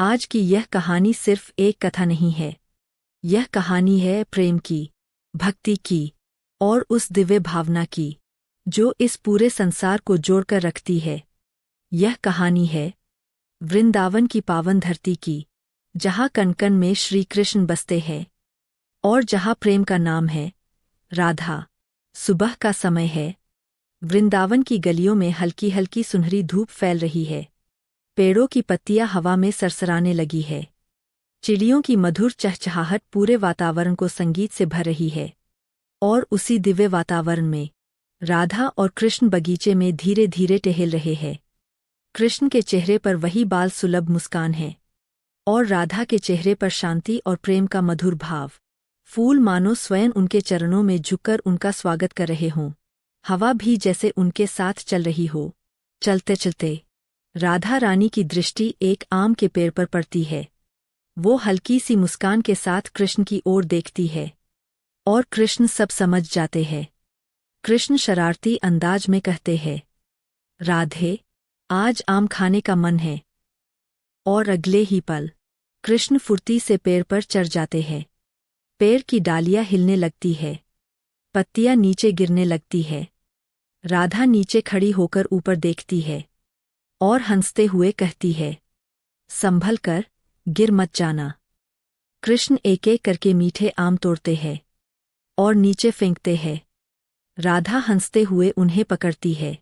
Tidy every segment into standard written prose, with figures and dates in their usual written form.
आज की यह कहानी सिर्फ एक कथा नहीं है। यह कहानी है प्रेम की, भक्ति की और उस दिव्य भावना की जो इस पूरे संसार को जोड़कर रखती है। यह कहानी है वृंदावन की पावन धरती की, जहाँ कण कण में श्री कृष्ण बसते हैं और जहाँ प्रेम का नाम है राधा। सुबह का समय है। वृंदावन की गलियों में हल्की हल्की सुनहरी धूप फैल रही है। पेड़ों की पत्तियां हवा में सरसराने लगी है। चिड़ियों की मधुर चहचहाहट पूरे वातावरण को संगीत से भर रही है। और उसी दिव्य वातावरण में राधा और कृष्ण बगीचे में धीरे धीरे टहल रहे हैं। कृष्ण के चेहरे पर वही बाल सुलभ मुस्कान है और राधा के चेहरे पर शांति और प्रेम का मधुर भाव। फूल मानो स्वयं उनके चरणों में झुककर उनका स्वागत कर रहे हों। हवा भी जैसे उनके साथ चल रही हो। चलते चलते राधा रानी की दृष्टि एक आम के पेड़ पर पड़ती है। वो हल्की सी मुस्कान के साथ कृष्ण की ओर देखती है और कृष्ण सब समझ जाते हैं। कृष्ण शरारती अंदाज में कहते हैं, राधे, आज आम खाने का मन है। और अगले ही पल कृष्ण फुर्ती से पेड़ पर चढ़ जाते हैं। पेड़ की डालियां हिलने लगती है, पत्तियां नीचे गिरने लगती है। राधा नीचे खड़ी होकर ऊपर देखती है और हंसते हुए कहती है, संभल कर, गिर मत जाना। कृष्ण एक एक करके मीठे आम तोड़ते हैं और नीचे फेंकते हैं। राधा हंसते हुए उन्हें पकड़ती है।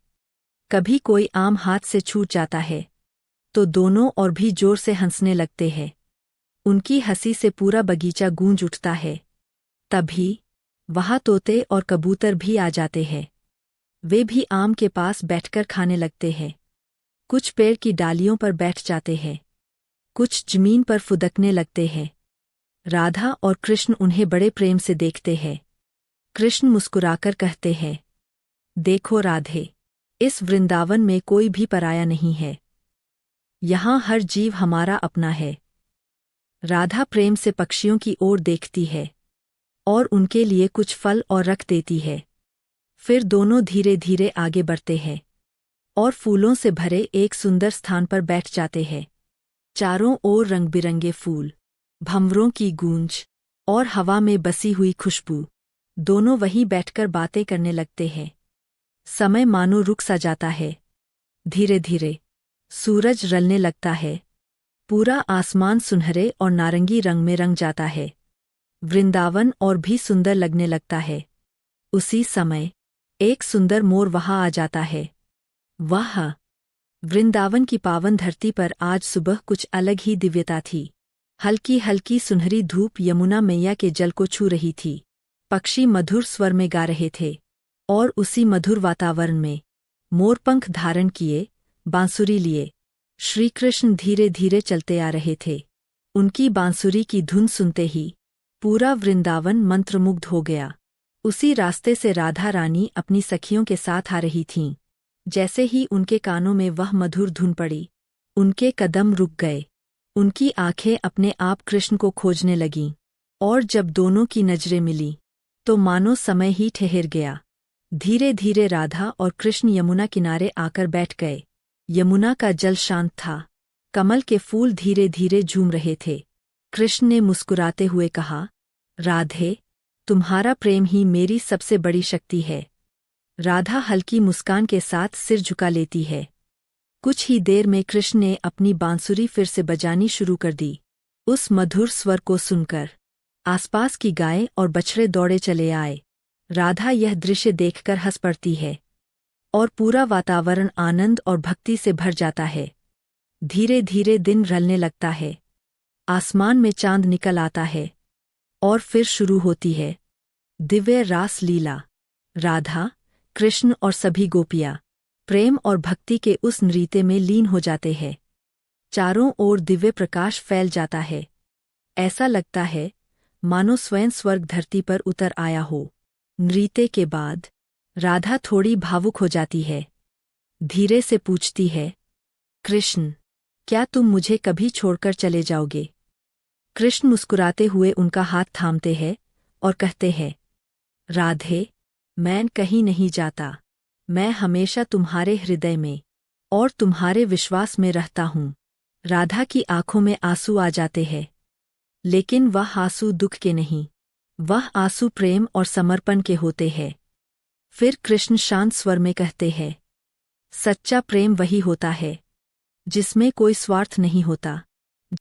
कभी कोई आम हाथ से छूट जाता है तो दोनों और भी जोर से हंसने लगते हैं। उनकी हंसी से पूरा बगीचा गूंज उठता है। तभी वहाँ तोते और कबूतर भी आ जाते हैं। वे भी आम के पास बैठकर खाने लगते हैं। कुछ पेड़ की डालियों पर बैठ जाते हैं, कुछ जमीन पर फुदकने लगते हैं। राधा और कृष्ण उन्हें बड़े प्रेम से देखते हैं। कृष्ण मुस्कुराकर कहते हैं, देखो राधे, इस वृंदावन में कोई भी पराया नहीं है। यहाँ हर जीव हमारा अपना है। राधा प्रेम से पक्षियों की ओर देखती है और उनके लिए कुछ फल और रख देती है। फिर दोनों धीरे धीरे आगे बढ़ते हैं और फूलों से भरे एक सुंदर स्थान पर बैठ जाते हैं। चारों ओर रंग बिरंगे फूल, भंवरों की गूंज और हवा में बसी हुई खुशबू। दोनों वहीं बैठकर बातें करने लगते हैं। समय मानो रुक सा जाता है। धीरे धीरे सूरज रलने लगता है। पूरा आसमान सुनहरे और नारंगी रंग में रंग जाता है। वृंदावन और भी सुंदर लगने लगता है। उसी समय एक सुंदर मोर वहां आ जाता है। वाह! वृंदावन की पावन धरती पर आज सुबह कुछ अलग ही दिव्यता थी। हल्की हल्की सुनहरी धूप यमुना मैया के जल को छू रही थी। पक्षी मधुर स्वर में गा रहे थे और उसी मधुर वातावरण में मोरपंख धारण किए, बांसुरी लिए, श्री कृष्ण धीरे धीरे चलते आ रहे थे। उनकी बांसुरी की धुन सुनते ही पूरा वृंदावन मंत्रमुग्ध हो गया। उसी रास्ते से राधा रानी अपनी सखियों के साथ आ रही थीं। जैसे ही उनके कानों में वह मधुर धुन पड़ी, उनके कदम रुक गए। उनकी आंखें अपने आप कृष्ण को खोजने लगीं और जब दोनों की नजरें मिलीं तो मानो समय ही ठहर गया। धीरे धीरे राधा और कृष्ण यमुना किनारे आकर बैठ गए। यमुना का जल शांत था। कमल के फूल धीरे धीरे झूम रहे थे। कृष्ण ने मुस्कुराते हुए कहा, राधे, तुम्हारा प्रेम ही मेरी सबसे बड़ी शक्ति है। राधा हल्की मुस्कान के साथ सिर झुका लेती है। कुछ ही देर में कृष्ण ने अपनी बांसुरी फिर से बजानी शुरू कर दी। उस मधुर स्वर को सुनकर आसपास की गायें और बछड़े दौड़े चले आए। राधा यह दृश्य देखकर हंस पड़ती है और पूरा वातावरण आनंद और भक्ति से भर जाता है। धीरे धीरे दिन ढलने लगता है। आसमान में चांद निकल आता है और फिर शुरू होती है दिव्य रास लीला। राधा, कृष्ण और सभी गोपियाँ प्रेम और भक्ति के उस नृत्य में लीन हो जाते हैं। चारों ओर दिव्य प्रकाश फैल जाता है। ऐसा लगता है मानो स्वयं स्वर्ग धरती पर उतर आया हो। नृत्य के बाद राधा थोड़ी भावुक हो जाती है। धीरे से पूछती है, कृष्ण, क्या तुम मुझे कभी छोड़कर चले जाओगे? कृष्ण मुस्कुराते हुए उनका हाथ थामते हैं और कहते हैं, राधे, मैं कहीं नहीं जाता। मैं हमेशा तुम्हारे हृदय में और तुम्हारे विश्वास में रहता हूँ। राधा की आंखों में आंसू आ जाते हैं, लेकिन वह आंसू दुख के नहीं, वह आंसू प्रेम और समर्पण के होते हैं। फिर कृष्ण शांत स्वर में कहते हैं, सच्चा प्रेम वही होता है जिसमें कोई स्वार्थ नहीं होता।